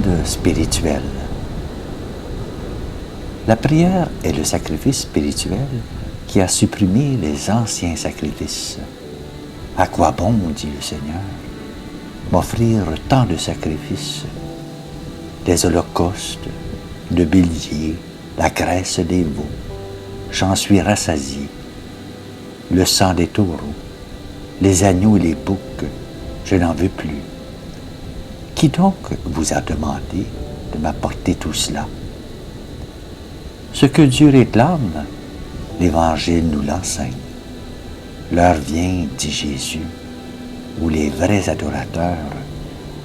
monde spirituel. La prière est le sacrifice spirituel qui a supprimé les anciens sacrifices. À quoi bon, dit le Seigneur, m'offrir tant de sacrifices, des holocaustes, de béliers, la graisse des veaux, j'en suis rassasié, le sang des taureaux, les agneaux et les boucs, je n'en veux plus. Qui donc vous a demandé de m'apporter tout cela? Ce que Dieu réclame, l'Évangile nous l'enseigne. L'heure vient, dit Jésus, où les vrais adorateurs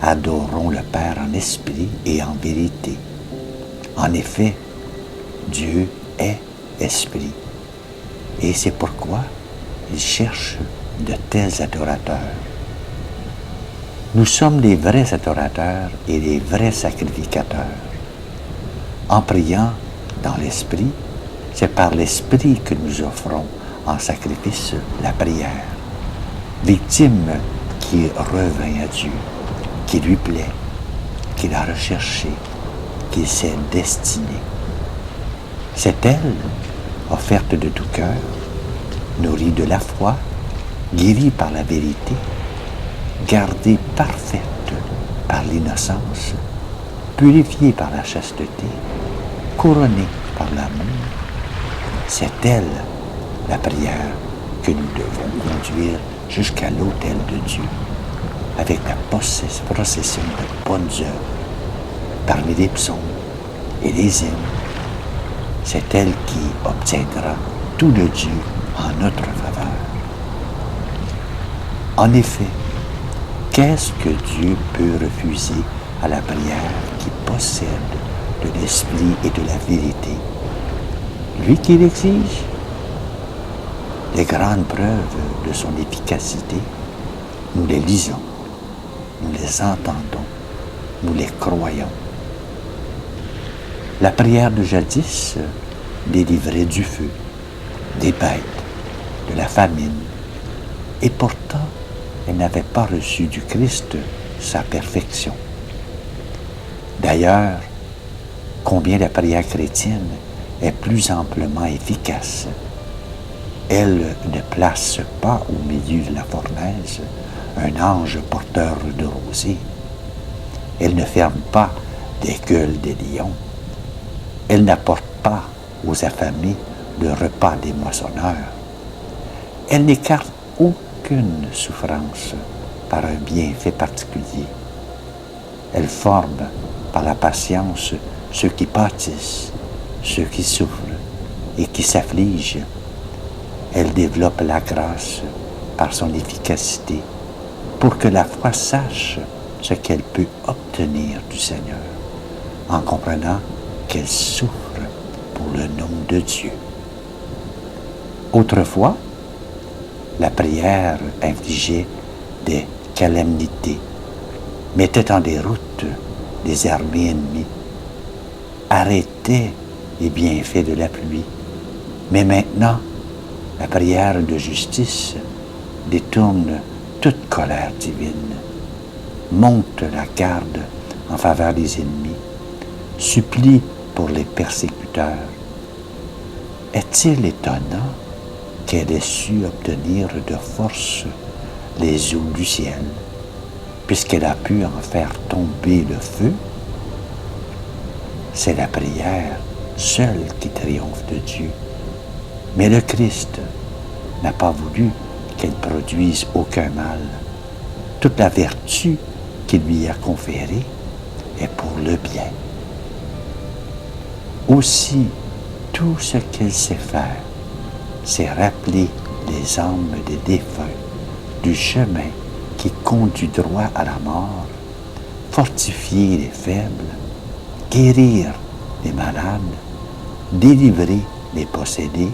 adoreront le Père en esprit et en vérité. En effet, Dieu est esprit. Et c'est pourquoi il cherche de tels adorateurs. Nous sommes les vrais adorateurs et les vrais sacrificateurs. En priant dans l'esprit, c'est par l'esprit que nous offrons en sacrifice la prière. Victime qui revint à Dieu, qui lui plaît, qu'il a recherché, qu'il s'est destiné. C'est elle, offerte de tout cœur, nourrie de la foi, guérie par la vérité, gardée parfaite par l'innocence, purifiée par la chasteté, couronnée par l'amour. C'est elle, la prière, que nous devons conduire jusqu'à l'autel de Dieu, avec la procession de bonnes œuvres, parmi les psaumes et les hymnes. C'est elle qui obtiendra tout de Dieu en notre faveur. En effet, qu'est-ce que Dieu peut refuser à la prière qui possède de l'esprit et de la vérité? Lui qui l'exige. Les grandes preuves de son efficacité, nous les lisons, nous les entendons, nous les croyons. La prière de jadis délivrait du feu, des bêtes, de la famine, et pourtant elle n'avait pas reçu du Christ sa perfection. D'ailleurs, combien la prière chrétienne est plus amplement efficace. Elle ne place pas au milieu de la fournaise un ange porteur de rosée. Elle ne ferme pas des gueules des lions. Elle n'apporte pas aux affamés le repas des moissonneurs. Elle n'écarte aucune souffrance par un bienfait particulier. Elle forme par la patience ceux qui pâtissent, ceux qui souffrent et qui s'affligent. Elle développe la grâce par son efficacité pour que la foi sache ce qu'elle peut obtenir du Seigneur en comprenant qu'elle souffre pour le nom de Dieu. Autrefois, la prière infligeait des calamités, mettait en déroute des armées ennemies, arrêtait les bienfaits de la pluie. Mais maintenant, la prière de justice détourne toute colère divine, monte la garde en faveur des ennemis, supplie pour les persécuteurs. Est-il étonnant qu'elle ait su obtenir de force les eaux du ciel, puisqu'elle a pu en faire tomber le feu? C'est la prière seule qui triomphe de Dieu. Mais le Christ n'a pas voulu qu'elle produise aucun mal. Toute la vertu qu'il lui a conférée est pour le bien. Aussi, tout ce qu'elle sait faire, c'est rappeler les âmes des défunts du chemin qui conduit droit à la mort, fortifier les faibles, guérir les malades, délivrer les possédés,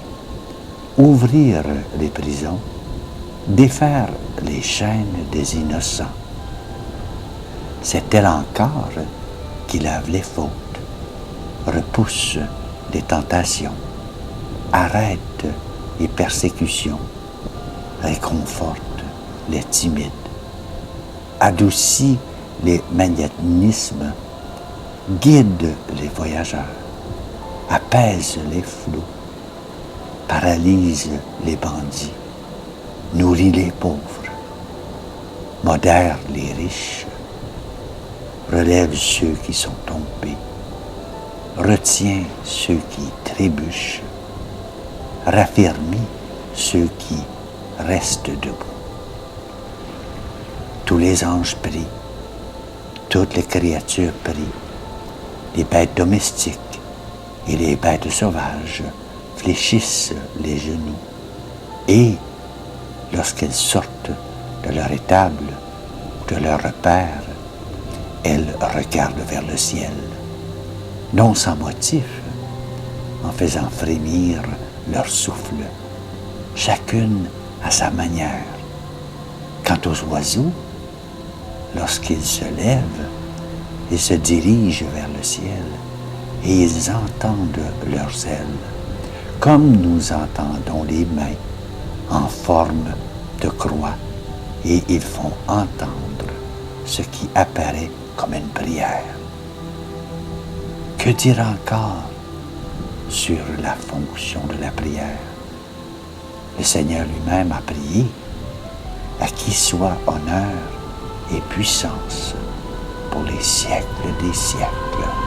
ouvrir les prisons, défaire les chaînes des innocents. C'est elle encore qui lave les fautes, repousse les tentations, arrête les persécutions, réconforte les timides, adoucit les magnétismes, guide les voyageurs, apaise les flots, paralyse les bandits, nourrit les pauvres, modère les riches, relève ceux qui sont tombés, retient ceux qui trébuchent, raffermit ceux qui restent debout. Tous les anges prient, toutes les créatures prient, les bêtes domestiques et les bêtes sauvages fléchissent les genoux et, lorsqu'elles sortent de leur étable ou de leur repère, elles regardent vers le ciel, non sans motif, en faisant frémir leur souffle, chacune à sa manière. Quant aux oiseaux, lorsqu'ils se lèvent, ils se dirigent vers le ciel et ils entendent leurs ailes, comme nous entendons les mains en forme de croix, et ils font entendre ce qui apparaît comme une prière. Que dire encore sur la fonction de la prière? Le Seigneur lui-même a prié, à qui soit honneur et puissance pour les siècles des siècles.